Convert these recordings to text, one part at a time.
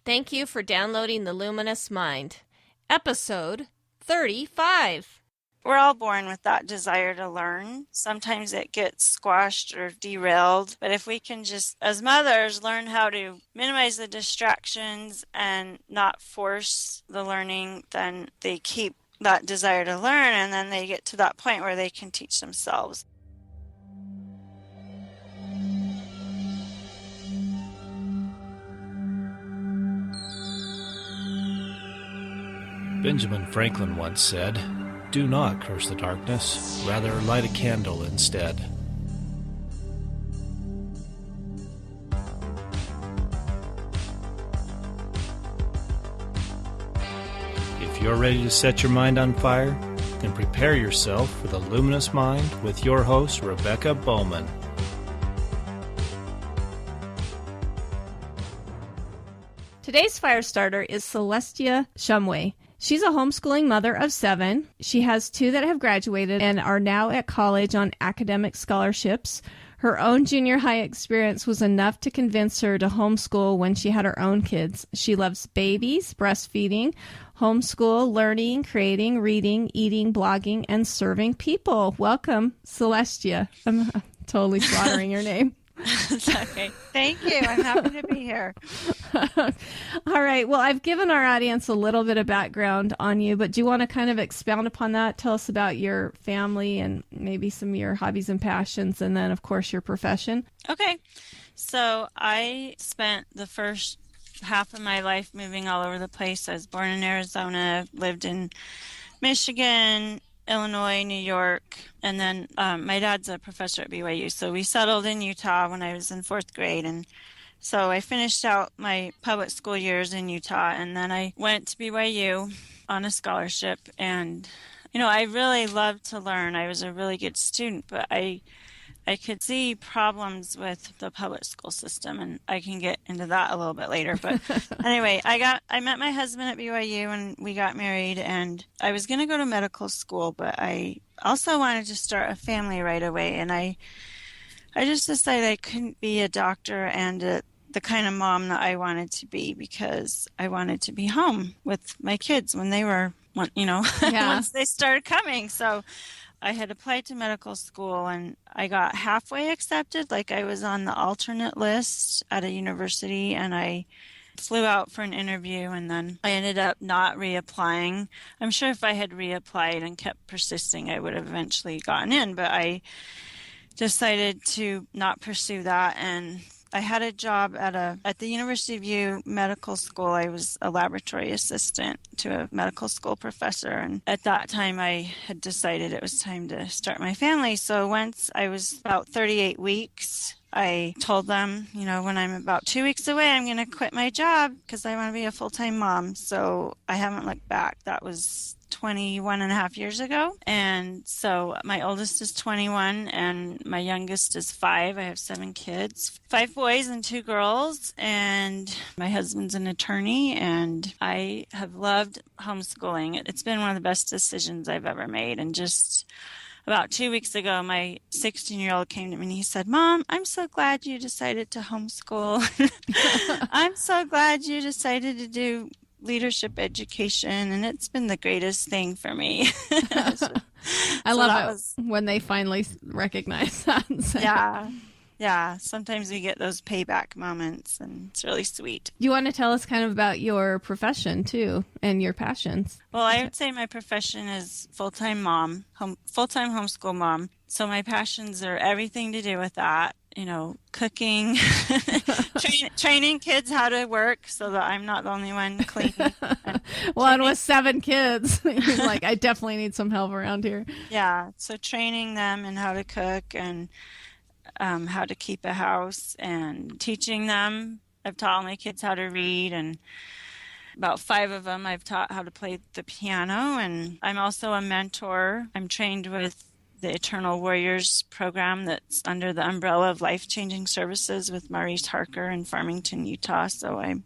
Thank you for downloading The Luminous Mind. Episode 35. We're all born with that desire to learn. Sometimes it gets squashed or derailed. But if we can just, as mothers, learn how to minimize the distractions and not force the learning, then they keep that desire to learn, and then they get to that point where they can teach themselves. Benjamin Franklin once said, "Do not curse the darkness, rather light a candle instead." If you're ready to set your mind on fire, then prepare yourself for the Luminous Mind with your host, Rebecca Bowman. Today's fire starter is Celestia Shumway. She's a homeschooling mother of 7. She has 2 that have graduated and are now at college on academic scholarships. Her own junior high experience was enough to convince her to homeschool when she had her own kids. She loves babies, breastfeeding, homeschool, learning, creating, reading, eating, blogging, and serving people. Welcome, Celestia. I'm totally slaughtering your name. It's okay. Thank you. I'm happy to be here. All right. Well, I've given our audience a little bit of background on you, but do you want to kind of expound upon that? Tell us about your family and maybe some of your hobbies and passions, and then, of course, your profession. Okay. So I spent the first half of my life moving all over the place. I was born in Arizona, lived in Michigan, Illinois, New York, and then my dad's a professor at BYU, so we settled in Utah when I was in 4th grade, and so I finished out my public school years in Utah, and then I went to BYU on a scholarship, and, I really loved to learn. I was a really good student, but I could see problems with the public school system, and I can get into that a little bit later. But anyway, I met my husband at BYU, and we got married, and I was going to go to medical school, but I also wanted to start a family right away, and I just decided I couldn't be a doctor and the kind of mom that I wanted to be, because I wanted to be home with my kids when they were, once they started coming. So I had applied to medical school, and I got halfway accepted. Like, I was on the alternate list at a university, and I flew out for an interview, and then I ended up not reapplying. I'm sure if I had reapplied and kept persisting, I would have eventually gotten in, but I decided to not pursue that. And I had a job at the University of U Medical School. I was a laboratory assistant to a medical school professor, and at that time I had decided it was time to start my family. So once I was about 38 weeks, I told them, when I'm about 2 weeks away, I'm going to quit my job because I want to be a full-time mom. So I haven't looked back. That was 21 and a half years ago. And so my oldest is 21 and my youngest is 5. I have 7 kids, 5 boys and 2 girls. And my husband's an attorney, and I have loved homeschooling. It's been one of the best decisions I've ever made. And just about 2 weeks ago, my 16-year-old came to me and he said, "Mom, I'm so glad you decided to homeschool. I'm so glad you decided to do leadership education, and it's been the greatest thing for me." I love it when they finally recognize that. Yeah. Sometimes we get those payback moments, and it's really sweet. You want to tell us kind of about your profession too and your passions? Well, I would say my profession is full-time mom, full-time homeschool mom. So my passions are everything to do with that. Cooking, training kids how to work so that I'm not the only one cleaning. And with 7 kids, you're like, I definitely need some help around here. Yeah, so training them in how to cook and how to keep a house, and teaching them. I've taught all my kids how to read, and about 5 of them I've taught how to play the piano, and I'm also a mentor. I'm trained with the Eternal Warriors program that's under the umbrella of Life-Changing Services with Maurice Harker in Farmington, Utah. So I'm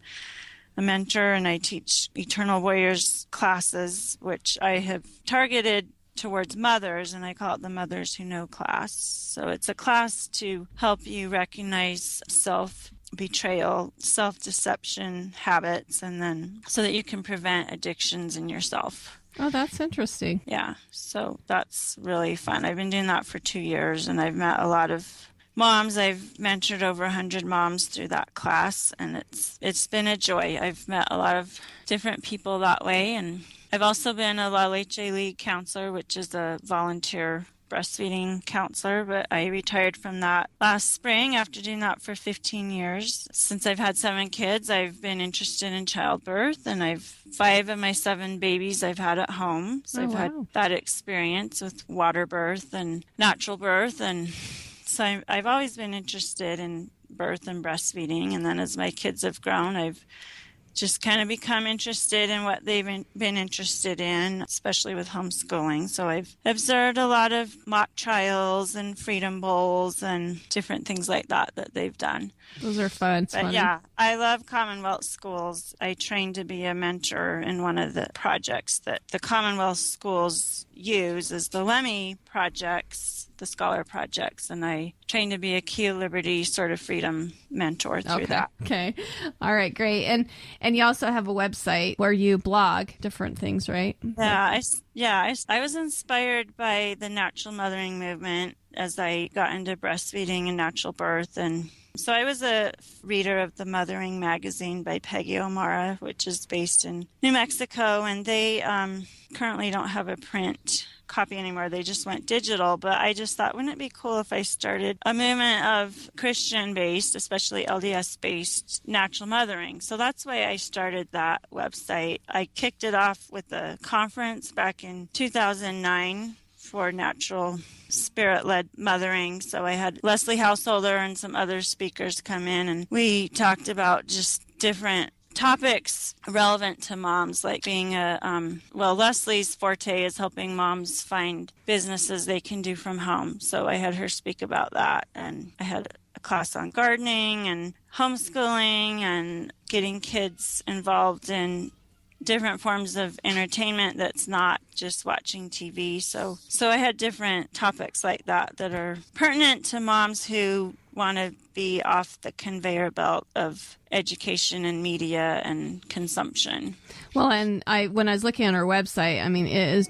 a mentor, and I teach Eternal Warriors classes, which I have targeted towards mothers, and I call it the Mothers Who Know class. So it's a class to help you recognize self betrayal, self-deception habits, and then so that you can prevent addictions in yourself. Oh, that's interesting. Yeah, so that's really fun. I've been doing that for 2 years, and I've met a lot of moms. I've mentored over 100 moms through that class, and it's been a joy. I've met a lot of different people that way, and I've also been a La Leche League counselor, which is a volunteer breastfeeding counselor, but I retired from that last spring after doing that for 15 years. Since I've had 7 kids, I've been interested in childbirth, and 5 of my 7 babies I've had at home. So I've had that experience with water birth and natural birth, and so I've always been interested in birth and breastfeeding. And then as my kids have grown, I've just kind of become interested in what they've been interested in, especially with homeschooling. So I've observed a lot of mock trials and freedom bowls and different things like that they've done. Those are fun. It's but funny. Yeah, I love Commonwealth schools. I trained to be a mentor in one of the projects that the Commonwealth schools use is the LEMI projects, the scholar projects, and I trained to be a Key of Liberty sort of freedom mentor through that. Okay. All right, great. And you also have a website where you blog different things, right? Yeah, I was inspired by the natural mothering movement as I got into breastfeeding and natural birth, and so I was a reader of the Mothering magazine by Peggy O'Mara, which is based in New Mexico, and they currently don't have a print copy anymore. They just went digital, but I just thought, wouldn't it be cool if I started a movement of Christian-based, especially LDS-based natural mothering? So that's why I started that website. I kicked it off with a conference back in 2009 for natural spirit-led mothering. So I had Leslie Householder and some other speakers come in, and we talked about just different topics relevant to moms, like being Leslie's forte is helping moms find businesses they can do from home. So I had her speak about that, and I had a class on gardening and homeschooling and getting kids involved in different forms of entertainment that's not just watching TV. So I had different topics like that are pertinent to moms who want to be off the conveyor belt of education and media and consumption. Well, and when I was looking on her website, I mean, it is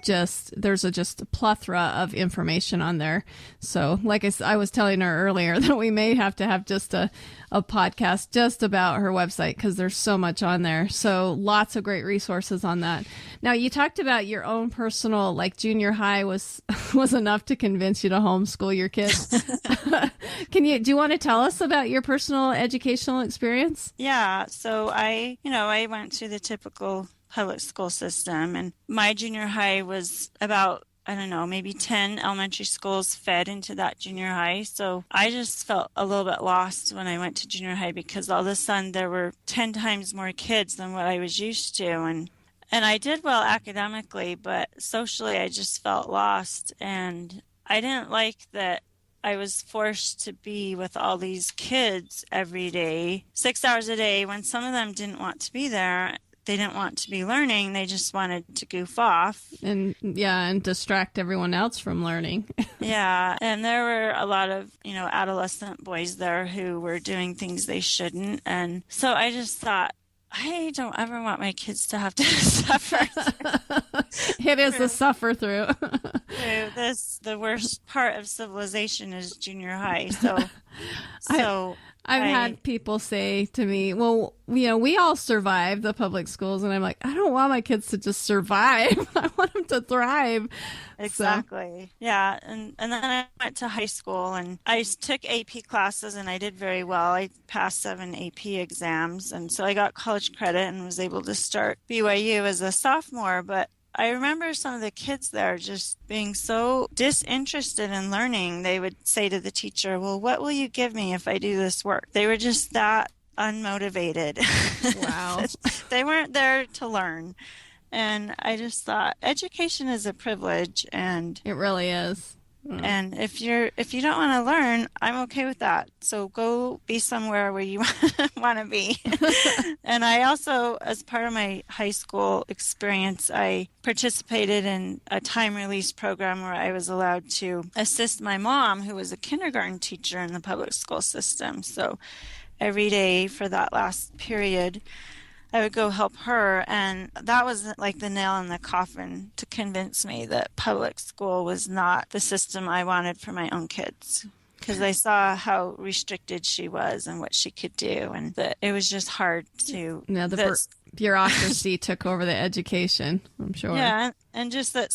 there's just a plethora of information on there. So like I was telling her earlier that we may have to have just a podcast just about her website because there's so much on there. So lots of great resources on that. Now, you talked about your own personal, like junior high was enough to convince you to homeschool your kids. Do you want to tell us about your personal educational experience? Yeah. So I went through the typical public school system, and my junior high was about, I don't know, maybe 10 elementary schools fed into that junior high. So I just felt a little bit lost when I went to junior high because all of a sudden there were 10 times more kids than what I was used to. And I did well academically, but socially I just felt lost. And I didn't like that I was forced to be with all these kids every day, 6 hours a day, when some of them didn't want to be there. They didn't want to be learning. They just wanted to goof off. And distract everyone else from learning. Yeah. And there were a lot of, adolescent boys there who were doing things they shouldn't. And so I just thought, I don't ever want my kids to have to suffer. It is a suffer through. The worst part of civilization is junior high. I've had people say to me, well, we all survived the public schools. And I'm like, I don't want my kids to just survive. I want them to thrive. Exactly. So. Yeah. And then I went to high school and I took AP classes and I did very well. I passed 7 AP exams. And so I got college credit and was able to start BYU as a sophomore. But I remember some of the kids there just being so disinterested in learning. They would say to the teacher, well, what will you give me if I do this work? They were just that unmotivated. Wow. They weren't there to learn. And I just thought education is a privilege, and it really is. And if you don't want to learn, I'm okay with that. So go be somewhere where you want to be. And I also, as part of my high school experience, I participated in a time release program where I was allowed to assist my mom, who was a kindergarten teacher in the public school system. So every day for that last period. I would go help her, and that was like the nail in the coffin to convince me that public school was not the system I wanted for my own kids. Because I saw how restricted she was and what she could do, and that it was just hard to... Yeah, the bureaucracy took over the education, I'm sure. Yeah, and just that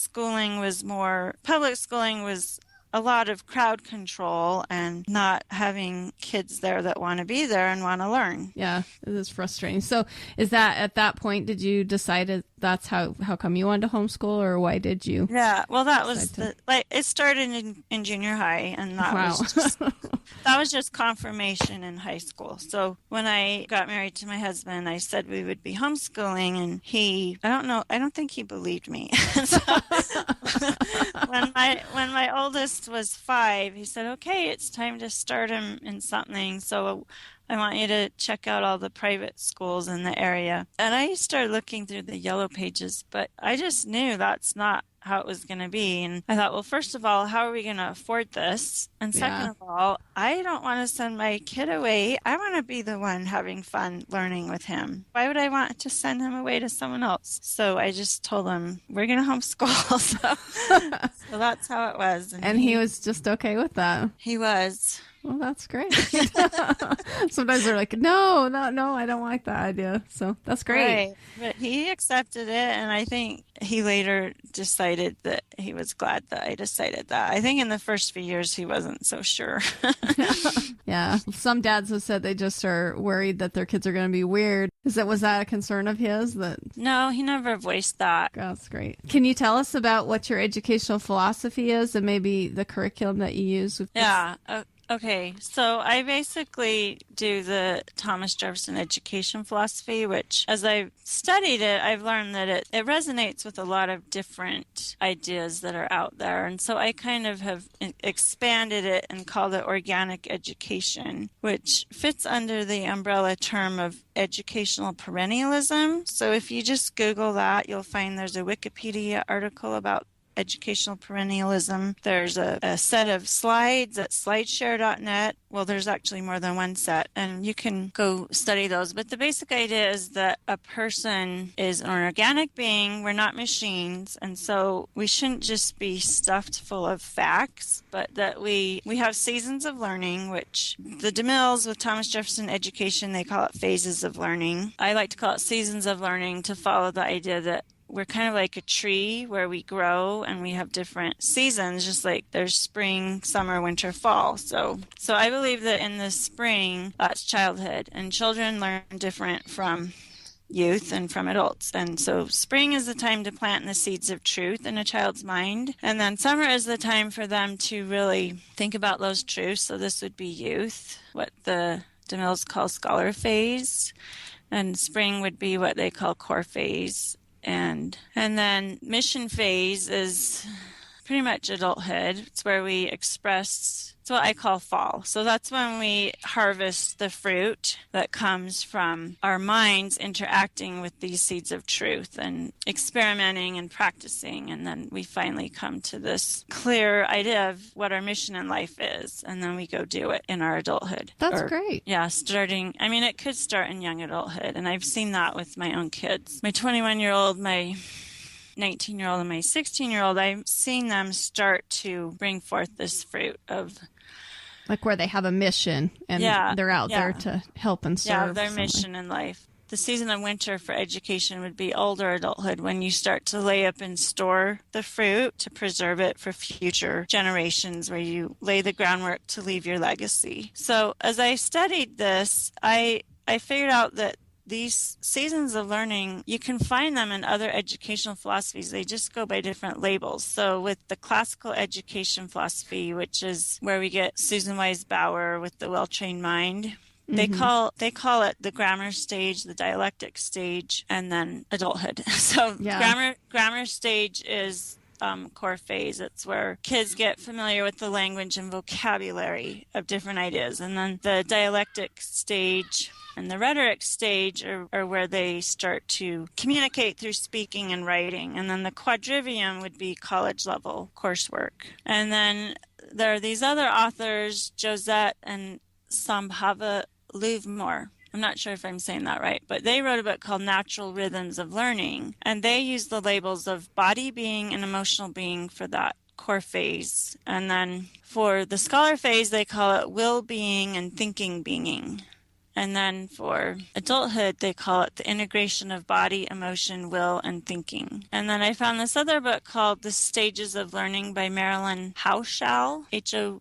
public schooling was a lot of crowd control and not having kids there that want to be there and want to learn. Yeah, it is frustrating. So is that, at that point, did you decide that's how come you wanted to homeschool, or why did you? Yeah, well, that was it started in junior high, and that was just confirmation in high school. So when I got married to my husband, I said we would be homeschooling, and I don't think he believed me. So when my oldest was 5, he said, okay, it's time to start him in something. So I want you to check out all the private schools in the area. And I started looking through the yellow pages, but I just knew that's not how it was going to be. And I thought, well, first of all, how are we going to afford this? And second of all, I don't want to send my kid away. I want to be the one having fun learning with him. Why would I want to send him away to someone else? So I just told him, we're going to homeschool. So that's how it was. And he was just okay with that. He was. Well, that's great. Sometimes they're like, no, I don't like that idea. So that's great. Right. But he accepted it, and I think he later decided that he was glad that I decided that. I think in the first few years he wasn't so sure. Yeah. Some dads have said they just are worried that their kids are going to be weird. Was that a concern of his? No, he never voiced that. That's great. Can you tell us about what your educational philosophy is and maybe the curriculum that you use with this? Yeah. Okay, so I basically do the Thomas Jefferson education philosophy, which as I've studied it, I've learned that it resonates with a lot of different ideas that are out there. And so I kind of have expanded it and called it organic education, which fits under the umbrella term of educational perennialism. So if you just Google that, you'll find there's a Wikipedia article about educational perennialism. There's a set of slides at slideshare.net. Well, there's actually more than one set, and you can go study those. But the basic idea is that a person is an organic being. We're not machines, and so we shouldn't just be stuffed full of facts, but that we have seasons of learning, which the DeMills with Thomas Jefferson Education, they call it phases of learning. I like to call it seasons of learning to follow the idea that we're kind of like a tree where we grow and we have different seasons, just like there's spring, summer, winter, fall. So I believe that in the spring, that's childhood, and children learn different from youth and from adults. And so spring is the time to plant the seeds of truth in a child's mind. And then summer is the time for them to really think about those truths. So this would be youth, what the DeMills call scholar phase. And spring would be what they call core phase. And then mission phase is pretty much adulthood. It's where we express, it's what I call fall. So that's when we harvest the fruit that comes from our minds interacting with these seeds of truth and experimenting and practicing. And then we finally come to this clear idea of what our mission in life is. And then we go do it in our adulthood. That's great. Yeah, it could start in young adulthood. And I've seen that with my own kids. My 21-year-old, my 19-year-old, and my 16-year-old, I've seen them start to bring forth this fruit of... Like where they have a mission and they're out there to help and serve. Yeah, their mission in life. The season of winter for education would be older adulthood, when you start to lay up and store the fruit to preserve it for future generations, where you lay the groundwork to leave your legacy. So as I studied this, I figured out that these seasons of learning, you can find them in other educational philosophies. They just go by different labels. So with the classical education philosophy, which is where we get Susan Wise Bauer with the well-trained mind, they call it the grammar stage, the dialectic stage, and then adulthood. So grammar stage is core phase. It's where kids get familiar with the language and vocabulary of different ideas. And then the dialectic stage and the rhetoric stage are where they start to communicate through speaking and writing. And then the quadrivium would be college level coursework. And then there are these other authors, Josette and Sambhava Louvemore. I'm not sure if I'm saying that right, but they wrote a book called Natural Rhythms of Learning, and they use the labels of body being and emotional being for that core phase. And then for the scholar phase, they call it will being and thinking being. And then for adulthood, they call it the integration of body, emotion, will, and thinking. And then I found this other book called The Stages of Learning by Marilyn Howshall, Howshall.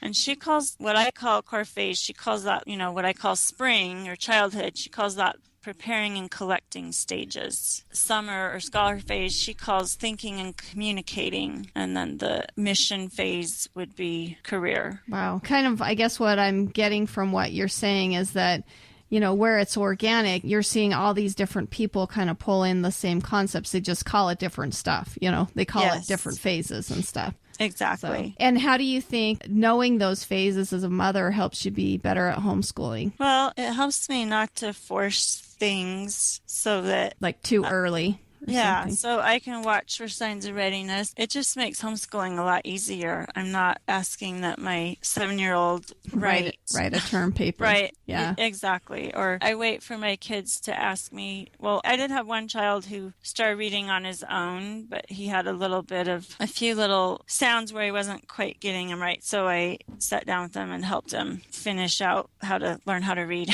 And she calls what I call core phase, she calls that, what I call spring or childhood, she calls that preparing and collecting stages. Summer or scholar phase, she calls thinking and communicating. And then the mission phase would be career. Wow. Kind of, I guess what I'm getting from what you're saying is that, where it's organic, you're seeing all these different people kind of pull in the same concepts. They just call it different stuff. They call it different phases and stuff. Exactly. So, and how do you think knowing those phases as a mother helps you be better at homeschooling? Well, it helps me not to force things so that... Like too early. Yeah, something. So I can watch for signs of readiness. It just makes homeschooling a lot easier. I'm not asking that my 7-year-old write a term paper. Right. Yeah. Exactly. Or I wait for my kids to ask me. Well, I did have one child who started reading on his own, but he had a few little sounds where he wasn't quite getting them right. So I sat down with him and helped him finish out how to learn how to read.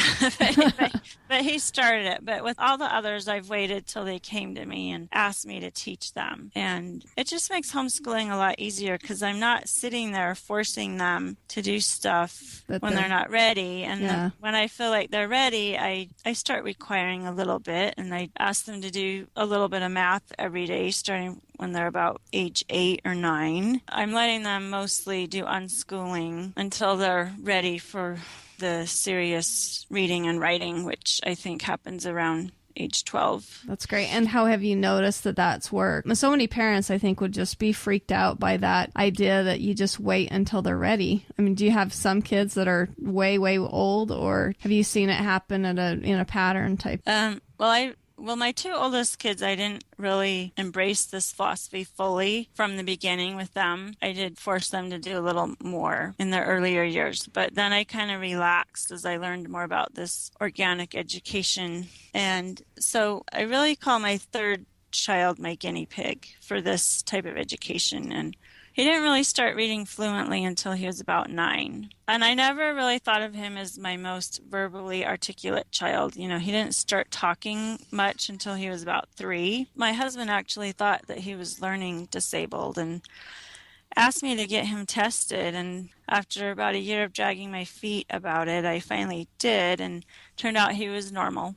But he started it. But with all the others, I've waited till they came to me and asked me to teach them. And it just makes homeschooling a lot easier because I'm not sitting there forcing them to do stuff when they're not ready. And then when I feel like they're ready, I start requiring a little bit, and I ask them to do a little bit of math every day, starting when they're about age 8 or 9. I'm letting them mostly do unschooling until they're ready for the serious reading and writing, which I think happens around age 12. That's great. And how have you noticed that that's worked? So many parents, I think, would just be freaked out by that idea that you just wait until they're ready. I mean, do you have some kids that are way, way old, or have you seen it happen in a pattern type? Well, my 2 oldest kids, I didn't really embrace this philosophy fully from the beginning with them. I did force them to do a little more in their earlier years, but then I kind of relaxed as I learned more about this organic education. And so I really call my 3rd child my guinea pig for this type of education. And he didn't really start reading fluently until he was about 9. And I never really thought of him as my most verbally articulate child. He didn't start talking much until he was about 3. My husband actually thought that he was learning disabled and asked me to get him tested. And after about a year of dragging my feet about it, I finally did, and turned out he was normal.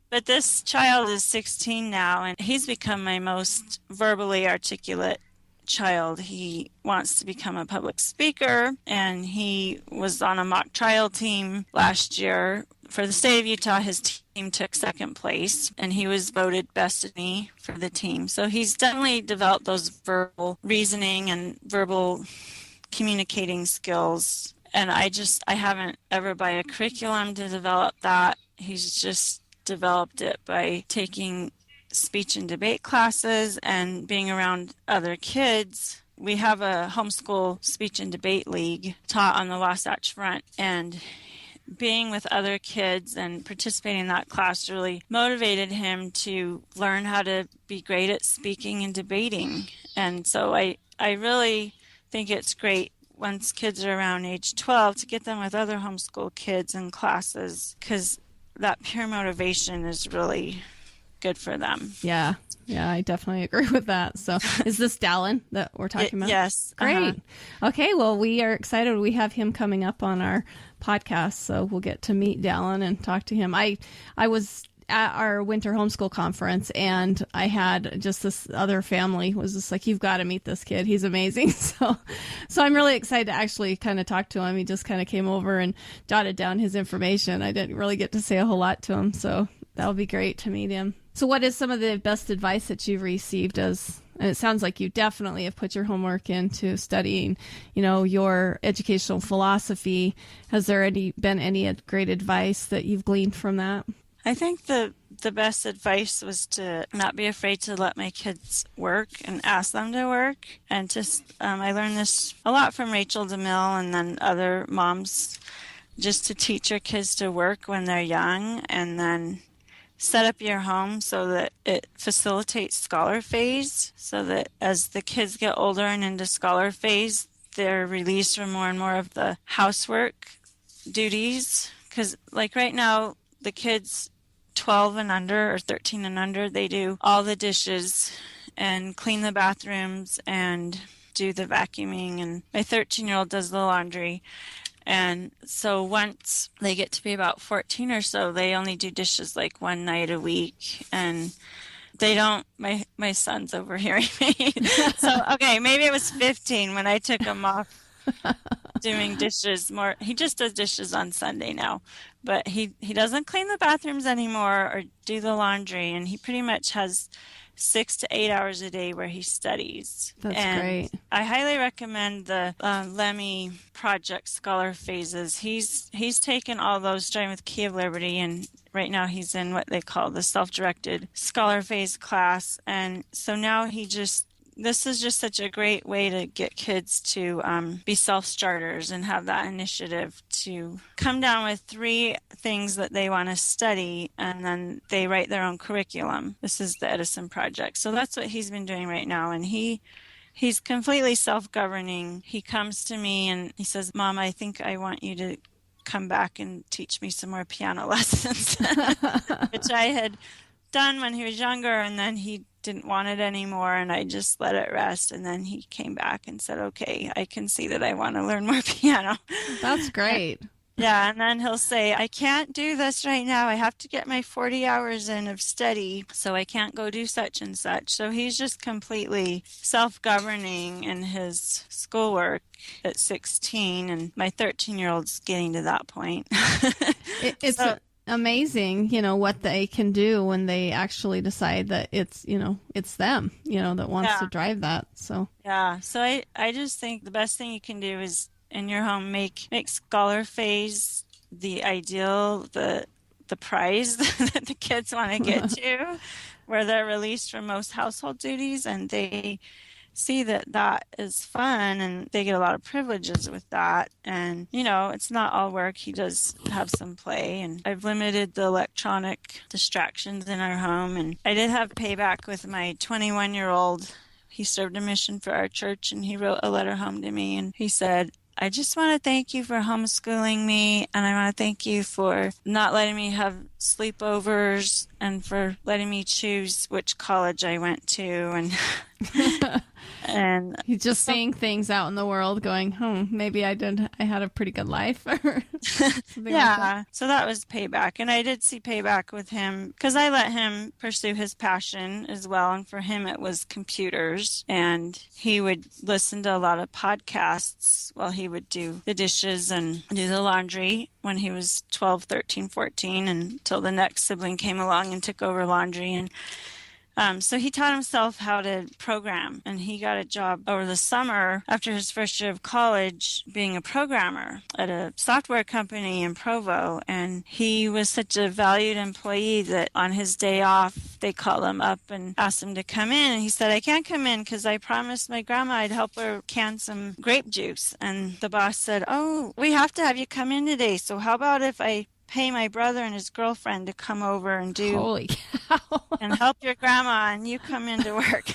But this child is 16 now, and he's become my most verbally articulate child. He wants to become a public speaker, and he was on a mock trial team last year for the state of Utah. His team took 2nd place, and he was voted best of me for the team. So he's definitely developed those verbal reasoning and verbal communicating skills. And I haven't ever by a curriculum to develop that. He's just developed it by taking speech and debate classes and being around other kids. We have a homeschool speech and debate league taught on the Wasatch Front, and being with other kids and participating in that class really motivated him to learn how to be great at speaking and debating. And so I really think it's great once kids are around age 12 to get them with other homeschool kids in classes, because that peer motivation is really good for them. Yeah, I definitely agree with that. So is this Dallin that we're talking about? Yes. Great. Okay, well, we are excited. We have him coming up on our podcast, so we'll get to meet Dallin and talk to him. I was at our winter homeschool conference, and I had just this other family was just like, you've got to meet this kid. He's amazing. So I'm really excited to actually kind of talk to him. He just kind of came over and jotted down his information. I didn't really get to say a whole lot to him, so that'll be great to meet him. So what is some of the best advice that you've received and it sounds like you definitely have put your homework into studying, your educational philosophy. Has there been any great advice that you've gleaned from that? I think the the best advice was to not be afraid to let my kids work and ask them to work. And just, I learned this a lot from Rachel DeMille and then other moms, just to teach your kids to work when they're young, and then set up your home so that it facilitates scholar phase, so that as the kids get older and into scholar phase, they're released from more and more of the housework duties. Because like right now, the kids 12 and under or 13 and under, they do all the dishes and clean the bathrooms and do the vacuuming, and my 13-year-old does the laundry. And so once they get to be about 14 or so, they only do dishes like one night a week. And they don't, my son's overhearing me. So, okay, maybe it was 15 when I took him off doing dishes more. He just does dishes on Sunday now. But he doesn't clean the bathrooms anymore or do the laundry. And he pretty much has 6 to 8 hours a day where he studies. That's and great. I highly recommend the Lemmy Project Scholar Phases. He's taken all those starting with Key of Liberty, and right now he's in what they call the self-directed Scholar Phase class. And so now this is just such a great way to get kids to be self-starters and have that initiative to come down with 3 things that they want to study, and then they write their own curriculum. This is the Edison Project. So that's what he's been doing right now, and he's completely self-governing. He comes to me and he says, Mom, I think I want you to come back and teach me some more piano lessons, which I had done when he was younger, and then he didn't want it anymore, and I just let it rest. And then he came back and said, okay, I can see that I want to learn more piano. That's great. Yeah, and then he'll say, I can't do this right now. I have to get my 40 hours in of study, so I can't go do such and such. So he's just completely self-governing in his schoolwork at 16, and my 13-year-old's getting to that point. It's amazing, what they can do when they actually decide that it's them, that wants to drive that. So yeah, so I just think the best thing you can do is in your home make scholar phase the ideal, the prize that the kids want to get to, where they're released from most household duties, and they see that is fun, and they get a lot of privileges with that. And it's not all work. He does have some play, and I've limited the electronic distractions in our home. And I did have payback with my 21-year-old. He served a mission for our church, and he wrote a letter home to me, and he said, I just want to thank you for homeschooling me, and I want to thank you for not letting me have sleepovers and for letting me choose which college I went to. And he's just seeing things out in the world going, maybe I had a pretty good life. Or something yeah, like that. So that was payback. And I did see payback with him because I let him pursue his passion as well. And for him, it was computers. And he would listen to a lot of podcasts while he would do the dishes and do the laundry when he was 12, 13, 14, until the next sibling came along and took over laundry. And so he taught himself how to program, and he got a job over the summer after his first year of college being a programmer at a software company in Provo. And he was such a valued employee that on his day off, they called him up and asked him to come in. And he said, I can't come in because I promised my grandma I'd help her can some grape juice. And the boss said, oh, we have to have you come in today. So how about if I pay my brother and his girlfriend to come over and do Holy cow. and help your grandma, and you come into work.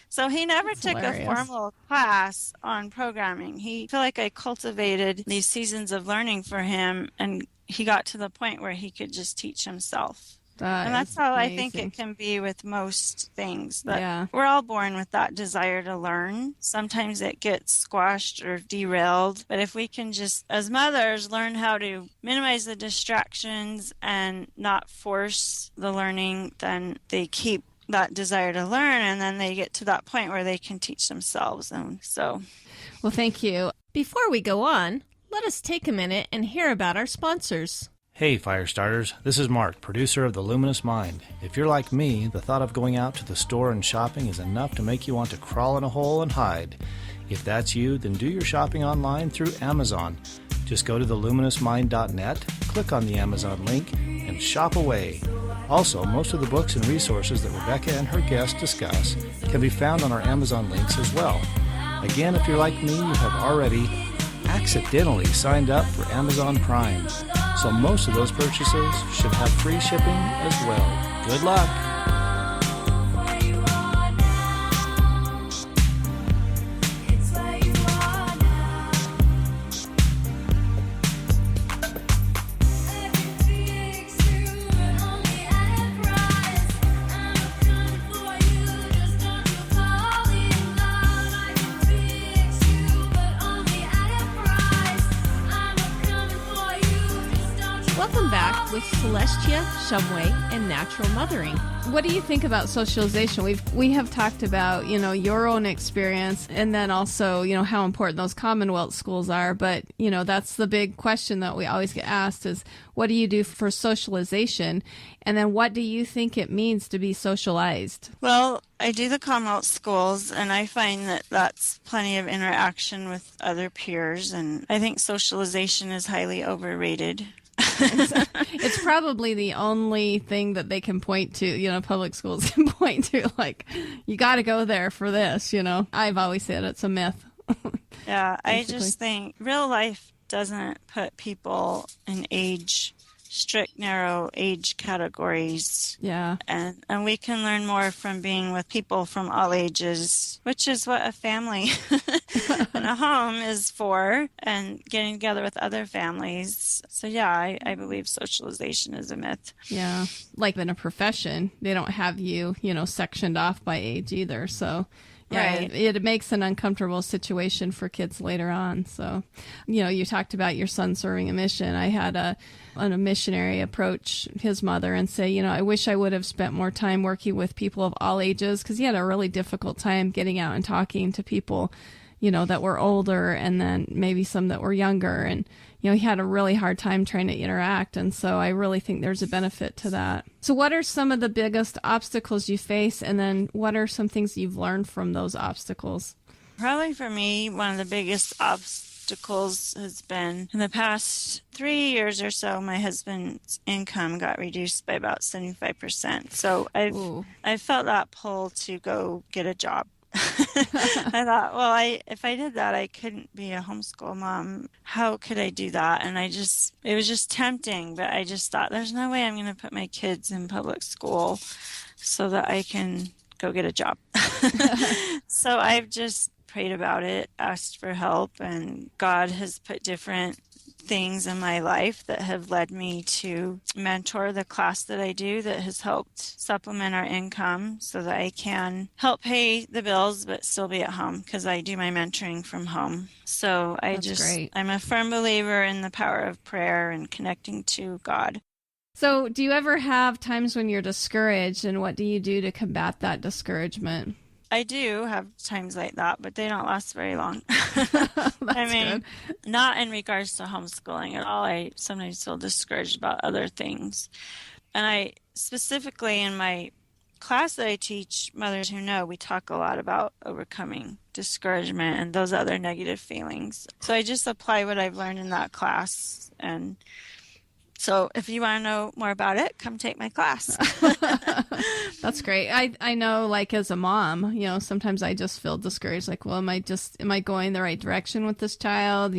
So he never That's took hilarious. a formal class on programming. I feel like I cultivated these seasons of learning for him, and he got to the point where he could just teach himself. And that's how amazing. I think it can be with most things. That Yeah. We're all born with that desire to learn. Sometimes it gets squashed or derailed. But if we can just, as mothers, learn how to minimize the distractions and not force the learning, then they keep that desire to learn, and then they get to that point where they can teach themselves. And so, Well, thank you. Before we go on, let us take a minute and hear about our sponsors. Hey, fire starters, this is Mark, producer of The Luminous Mind. If you're like me, the thought of going out to the store and shopping is enough to make you want to crawl in a hole and hide. If that's you, then do your shopping online through Amazon. Just go to theluminousmind.net, click on the Amazon link, and shop away. Also, most of the books and resources that Rebecca and her guests discuss can be found on our Amazon links as well. Again, if you're like me, you have already accidentally signed up for Amazon Prime. So most of those purchases should have free shipping as well. Good luck! Welcome back with Celestia, Shumway, and natural mothering. What do you think about socialization? We have talked about, your own experience, and then also, how important those Commonwealth schools are. But, that's the big question that we always get asked is, what do you do for socialization? And then what do you think it means to be socialized? Well, I do the Commonwealth schools, and I find that that's plenty of interaction with other peers, and I think socialization is highly overrated. It's probably the only thing that they can point to, public schools can point to, like, you got to go there for this, I've always said it's a myth. Yeah, I just think real life doesn't put people in strict, narrow age categories. Yeah. And we can learn more from being with people from all ages, which is what a family and a home is for, and getting together with other families. So yeah, I believe socialization is a myth. Yeah. Like in a profession, they don't have you, sectioned off by age either. So yeah, right. It makes an uncomfortable situation for kids later on. So, you talked about your son serving a mission. I had a missionary approach his mother and say, I wish I would have spent more time working with people of all ages, because he had a really difficult time getting out and talking to people, that were older, and then maybe some that were younger. And, he had a really hard time trying to interact. And so I really think there's a benefit to that. So what are some of the biggest obstacles you face? And then what are some things you've learned from those obstacles? Probably for me, one of the biggest obstacles has been in the past 3 years or so, my husband's income got reduced by about 75%. So I felt that pull to go get a job. I thought, well, if I did that, I couldn't be a homeschool mom. How could I do that? And it was just tempting, but I just thought, there's no way I'm going to put my kids in public school so that I can go get a job. So I've just prayed about it, asked for help, and God has put different things in my life that have led me to mentor the class that I do, that has helped supplement our income so that I can help pay the bills but still be at home, because I do my mentoring from home. So I'm a firm believer in the power of prayer and connecting to God. So do you ever have times when you're discouraged, and what do you do to combat that discouragement? I do have times like that, but they don't last very long. Good. Not in regards to homeschooling at all. I sometimes feel discouraged about other things. And I specifically in my class that I teach Mothers Who Know, we talk a lot about overcoming discouragement and those other negative feelings. So I just apply what I've learned in that class. And so if you want to know more about it, come take my class. That's great. I know, like, as a mom, sometimes I just feel discouraged. Like, well, am I going the right direction with this child?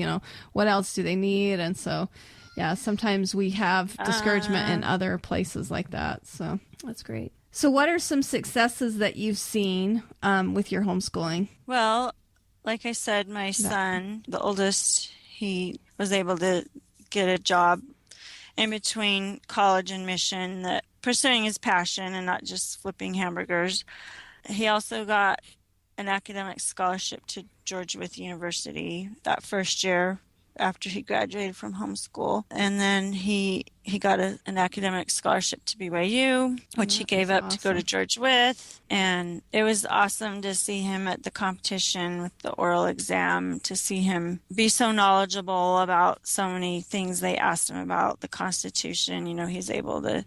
What else do they need? And so, yeah, sometimes we have discouragement in other places like that. So that's great. So what are some successes that you've seen with your homeschooling? Well, like I said, my son, the oldest, he was able to get a job in between college and mission, that pursuing his passion and not just flipping hamburgers. He also got an academic scholarship to Georgia University that first year after he graduated from homeschool. And then he got an academic scholarship to BYU, which he gave up to go to Georgia with. And it was awesome to see him at the competition with the oral exam, to see him be so knowledgeable about so many things they asked him about the Constitution. He's able to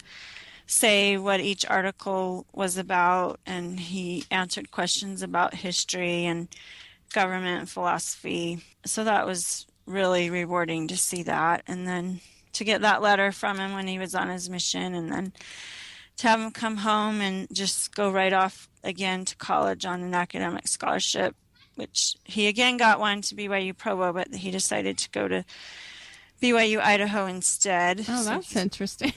say what each article was about, and he answered questions about history. And government and philosophy. So that was really rewarding to see that. And then to get that letter from him when he was on his mission, and then to have him come home and just go right off again to college on an academic scholarship, which he again got one to BYU Provo, but he decided to go to BYU Idaho instead. Oh, that's interesting.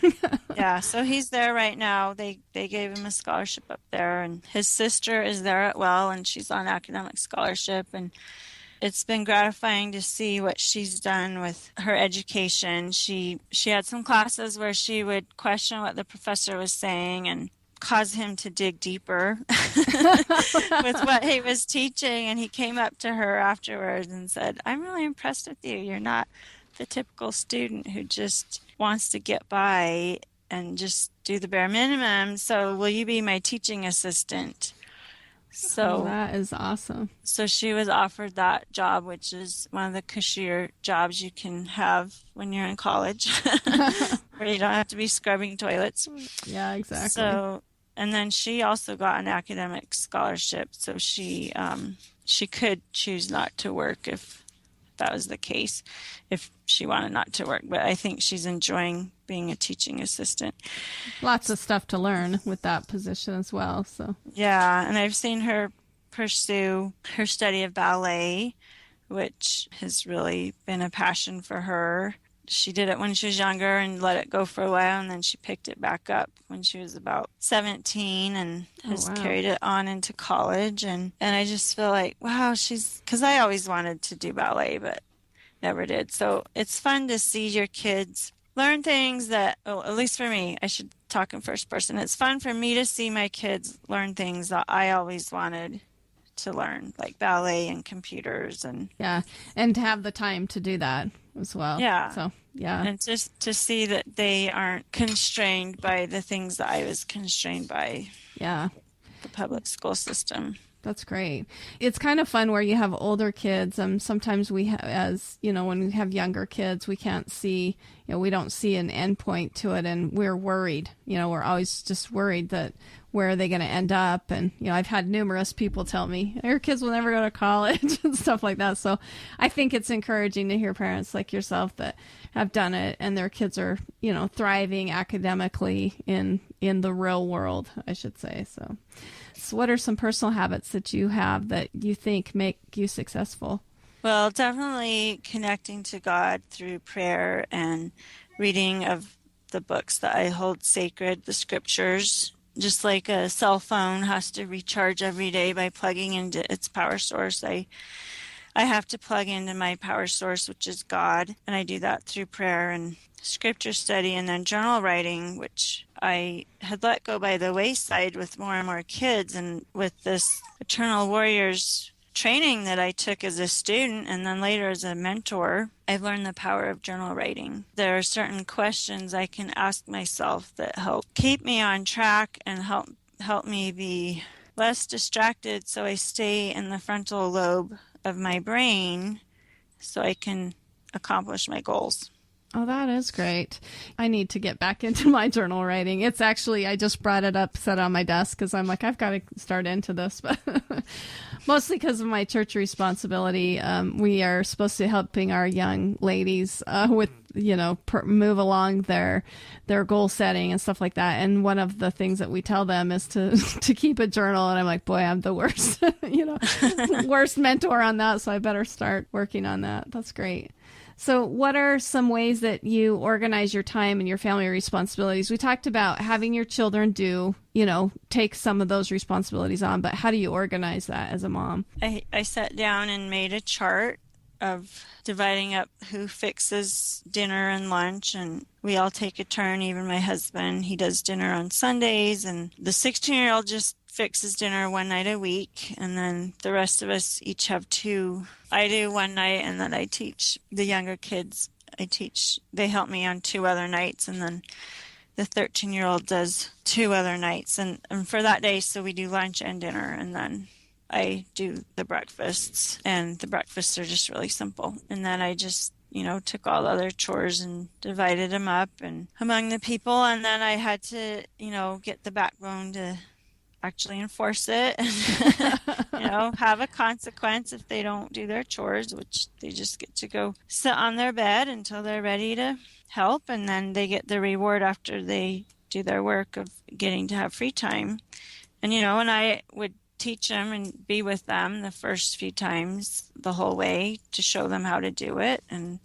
Yeah, so he's there right now. They gave him a scholarship up there, and his sister is there at Well, and she's on academic scholarship, and it's been gratifying to see what she's done with her education. She had some classes where she would question what the professor was saying and cause him to dig deeper with what he was teaching, and he came up to her afterwards and said, "I'm really impressed with you. You're not the typical student who just wants to get by and just do the bare minimum. So will you be my teaching assistant?" So that is awesome. So she was offered that job, which is one of the cushier jobs you can have when you're in college, where you don't have to be scrubbing toilets. Yeah, exactly. So, and then she also got an academic scholarship, so she could choose not to work if that was the case, if she wanted not to work. But I think she's enjoying being a teaching assistant. Lots of stuff to learn with that position as well. So yeah, and I've seen her pursue her study of ballet, which has really been a passion for her. She did it when she was younger and let it go for a while, and then she picked it back up when she was about 17 and has carried it on into college. And I just feel like, wow, because I always wanted to do ballet, but never did. So it's fun to see your kids learn things that, at least for me, I should talk in first person. It's fun for me to see my kids learn things that I always wanted to learn, like ballet and computers. And and to have the time to do that as well. And just to see that they aren't constrained by the things that I was constrained by the public school system. That's great. It's kind of fun where you have older kids. Sometimes we have, as you know, when we have younger kids, we can't see, we don't see an end point to it, and we're worried. We're always just worried that where are they going to end up? And, I've had numerous people tell me, your kids will never go to college and stuff like that. So I think it's encouraging to hear parents like yourself that have done it and their kids are, thriving academically in the real world, I should say. So what are some personal habits that you have that you think make you successful? Well, definitely connecting to God through prayer and reading of the books that I hold sacred, the scriptures. Just like a cell phone has to recharge every day by plugging into its power source, I have to plug into my power source, which is God, and I do that through prayer and scripture study, and then journal writing, which I had let go by the wayside with more and more kids. And with this Eternal Warriors training that I took as a student and then later as a mentor, I've learned the power of journal writing. There are certain questions I can ask myself that help keep me on track and help me be less distracted, so I stay in the frontal lobe of my brain so I can accomplish my goals. Oh, that is great. I need to get back into my journal writing. It's actually, I just brought it up, set on my desk, because I'm like, I've got to start into this. But mostly because of my church responsibility. We are supposed to helping our young ladies with, move along their goal setting and stuff like that. And one of the things that we tell them is to keep a journal. And I'm like, boy, I'm the worst, worst mentor on that. So I better start working on that. That's great. So what are some ways that you organize your time and your family responsibilities? We talked about having your children take some of those responsibilities on, but how do you organize that as a mom? I sat down and made a chart of dividing up who fixes dinner and lunch, and we all take a turn. Even my husband, he does dinner on Sundays, and the 16-year-old just fixes dinner one night a week, and then the rest of us each have two. I do one night, and then I teach the younger kids. They help me on 2 other nights, and then the 13-year-old does 2 other nights, and for that day, so we do lunch and dinner, and then I do the breakfasts, and the breakfasts are just really simple. And then I just took all the other chores and divided them up and among the people, and then I had to get the backbone to actually enforce it and, have a consequence if they don't do their chores, which they just get to go sit on their bed until they're ready to help. And then they get the reward after they do their work of getting to have free time. And, and I would teach them and be with them the first few times the whole way to show them how to do it and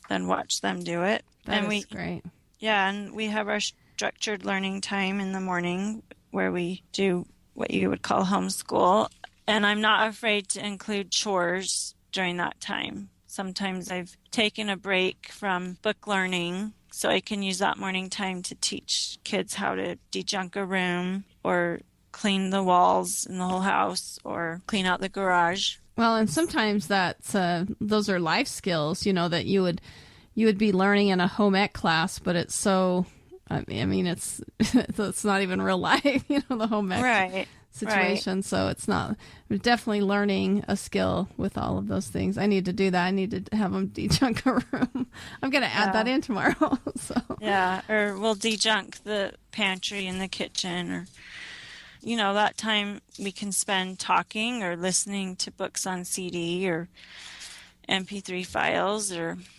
then watch them do it. That is great. Yeah, and we have our structured learning time in the morning where we do what you would call homeschool. And I'm not afraid to include chores during that time. Sometimes I've taken a break from book learning so I can use that morning time to teach kids how to de-junk a room or clean the walls in the whole house or clean out the garage. Well, and sometimes those are life skills, that you would be learning in a home ec class, but it's so, I mean, it's not even real life, the home ec situation. Right. So it's not, we're definitely learning a skill with all of those things. I need to do that. I need to have them de-junk a room. I'm going to add that in tomorrow. So. Yeah, or we'll de-junk the pantry and the kitchen, or that time we can spend talking or listening to books on CD or MP3 files.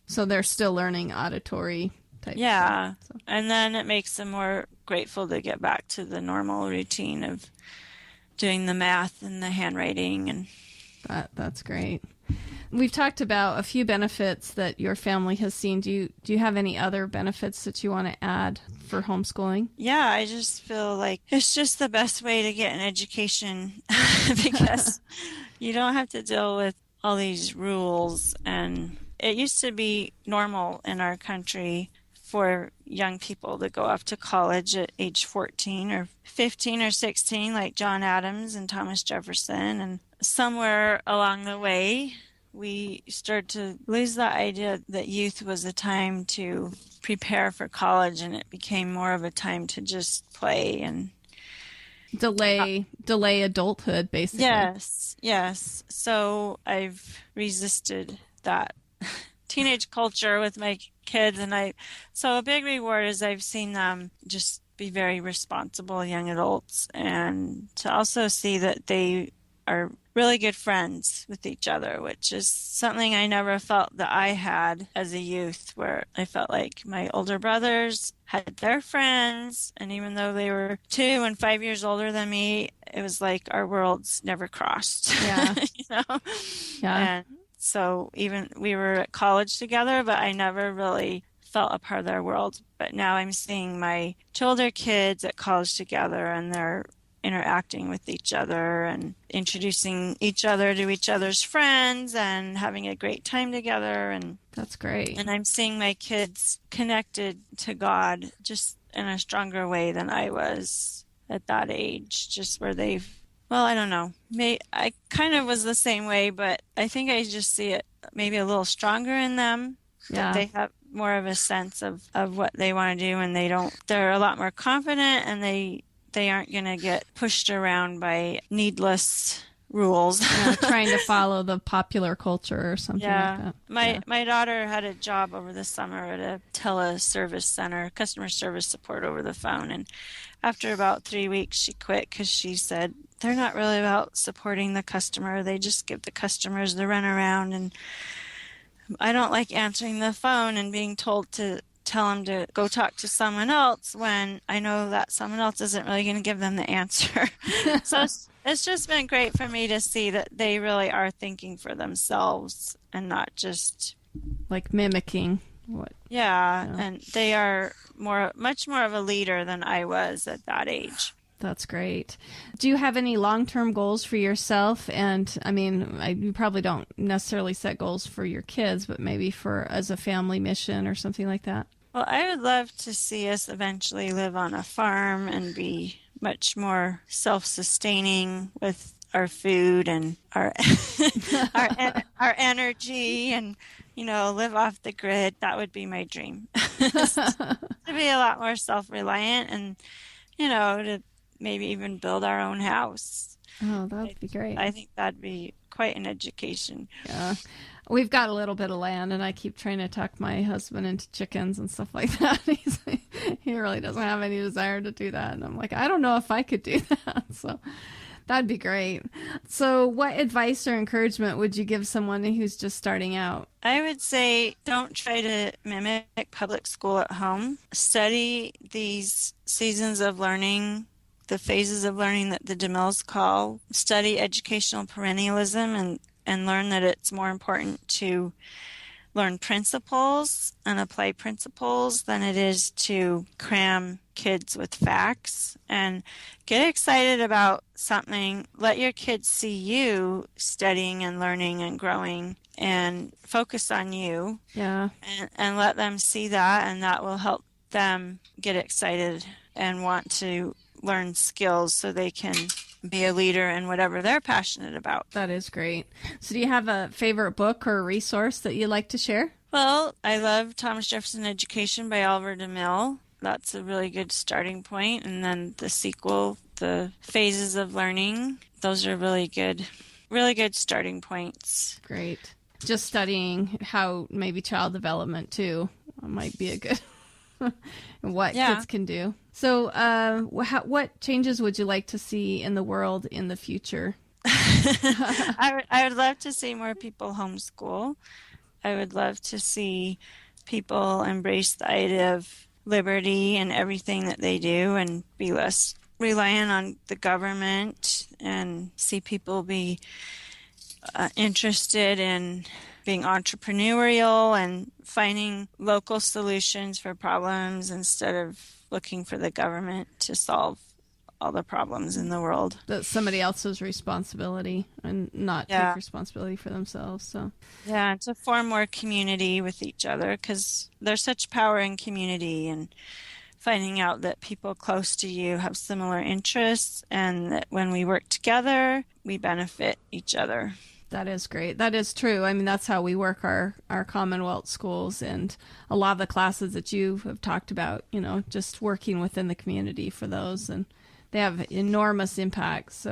So they're still learning auditory type stuff. So. And then it makes them more grateful to get back to the normal routine of doing the math and the handwriting. And that's great. We've talked about a few benefits that your family has seen. Do you have any other benefits that you want to add for homeschooling? Yeah, I just feel like it's just the best way to get an education because you don't have to deal with all these rules. And it used to be normal in our country for young people to go off to college at age 14 or 15 or 16, like John Adams and Thomas Jefferson. And somewhere along the way, we started to lose the idea that youth was a time to prepare for college, and it became more of a time to just play and delay adulthood, basically. Yes. So I've resisted that teenage culture with my kids, and so a big reward is I've seen them just be very responsible young adults, and to also see that they are really good friends with each other, which is something I never felt that I had as a youth, where I felt like my older brothers had their friends, and even though they were 2 and 5 years older than me, it was like our worlds never crossed. Yeah. Yeah. And so even we were at college together, but I never really felt a part of their world. But now I'm seeing my 2 older kids at college together, and they're interacting with each other and introducing each other to each other's friends and having a great time together. And that's great. And I'm seeing my kids connected to God just in a stronger way than I was at that age, just where I don't know. I kind of was the same way, but I think I just see it maybe a little stronger in them. Yeah. That they have more of a sense of what they want to do, and they're a lot more confident, and they aren't going to get pushed around by needless rules. Trying to follow the popular culture or something like that. My daughter had a job over the summer at a teleservice center, customer service support over the phone. And after about 3 weeks, she quit because she said, they're not really about supporting the customer. They just give the customers the runaround. And I don't like answering the phone and being told to tell them to go talk to someone else when I know that someone else isn't really going to give them the answer. So it's just been great for me to see that they really are thinking for themselves and not just like mimicking what. Yeah. And they are much more of a leader than I was at that age. That's great. Do you have any long-term goals for yourself? And I mean, you probably don't necessarily set goals for your kids, but maybe as a family mission or something like that. Well, I would love to see us eventually live on a farm and be much more self-sustaining with our food and our our energy, and live off the grid. That would be my dream. To be a lot more self-reliant, and to maybe even build our own house. Oh, that would be great. I think that'd be quite an education. Yeah. We've got a little bit of land, and I keep trying to talk my husband into chickens and stuff like that. he really doesn't have any desire to do that. And I'm like, I don't know if I could do that. So that'd be great. So what advice or encouragement would you give someone who's just starting out? I would say don't try to mimic public school at home. Study these seasons of learning, the phases of learning that the DeMills call. Study educational perennialism and learn that it's more important to learn principles and apply principles than it is to cram kids with facts. And get excited about something. Let your kids see you studying and learning and growing, and focus on you. Yeah. And let them see that, and that will help them get excited and want to learn skills so they can be a leader in whatever they're passionate about. That is great. So do you have a favorite book or resource that you'd like to share? Well, I love Thomas Jefferson Education by Oliver DeMille. That's a really good starting point. And then the sequel, The Phases of Learning, those are really good starting points. Great. Just studying how maybe child development too might be a good what kids can do. So what changes would you like to see in the world in the future? I would love to see more people homeschool. I would love to see people embrace the idea of liberty in everything that they do and be less reliant on the government, and see people be interested in being entrepreneurial and finding local solutions for problems instead of looking for the government to solve all the problems in the world. That's somebody else's responsibility and not take responsibility for themselves. So yeah, to form more community with each other, because there's such power in community, and finding out that people close to you have similar interests, and that when we work together, we benefit each other. That is great. That is true. I mean, that's how we work our Commonwealth schools, and a lot of the classes that you have talked about, just working within the community for those, and they have enormous impacts.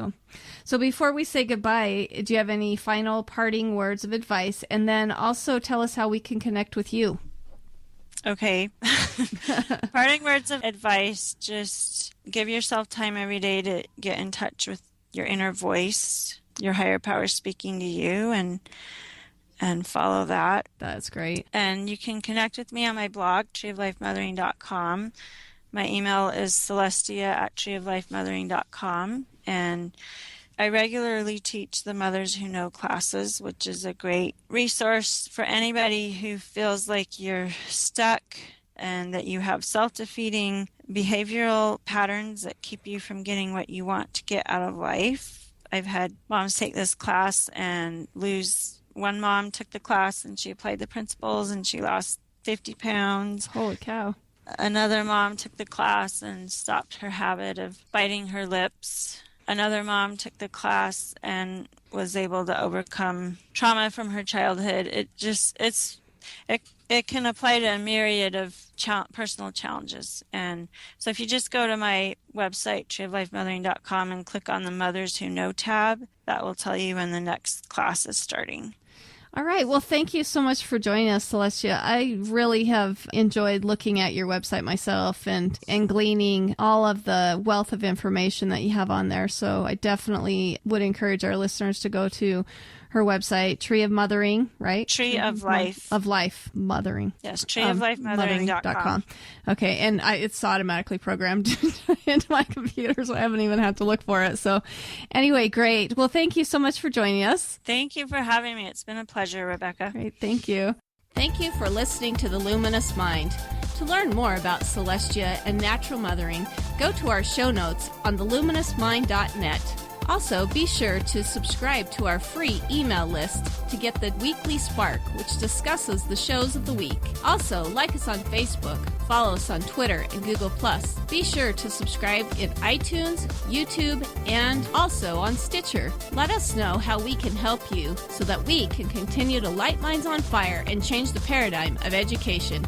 So before we say goodbye, do you have any final parting words of advice? And then also tell us how we can connect with you. Okay. Parting words of advice, just give yourself time every day to get in touch with your inner voice, your higher power speaking to you, and follow that. That's great. And you can connect with me on my blog, treeoflifemothering.com. My email is celestia@treeoflifemothering.com. And I regularly teach the Mothers Who Know classes, which is a great resource for anybody who feels like you're stuck and that you have self-defeating behavioral patterns that keep you from getting what you want to get out of life. I've had moms take this class and lose. One mom took the class and she applied the principles and she lost 50 pounds. Holy cow. Another mom took the class and stopped her habit of biting her lips. Another mom took the class and was able to overcome trauma from her childhood. It can apply to a myriad of personal challenges. And so if you just go to my website, treeoflifemothering.com, and click on the Mothers Who Know tab, that will tell you when the next class is starting. All right. Well, thank you so much for joining us, Celestia. I really have enjoyed looking at your website myself and gleaning all of the wealth of information that you have on there. So I definitely would encourage our listeners to go to her website, Tree of Mothering, right? Tree of Life. Of Life Mothering. Yes, treeoflifemothering.com. Okay, and it's automatically programmed into my computer, so I haven't even had to look for it. So anyway, great. Well, thank you so much for joining us. Thank you for having me. It's been a pleasure, Rebecca. Great, thank you. Thank you for listening to The Luminous Mind. To learn more about Celestia and natural mothering, go to our show notes on theluminousmind.net. Also, be sure to subscribe to our free email list to get the weekly spark, which discusses the shows of the week. Also, like us on Facebook, follow us on Twitter and Google+. Be sure to subscribe in iTunes, YouTube, and also on Stitcher. Let us know how we can help you so that we can continue to light minds on fire and change the paradigm of education.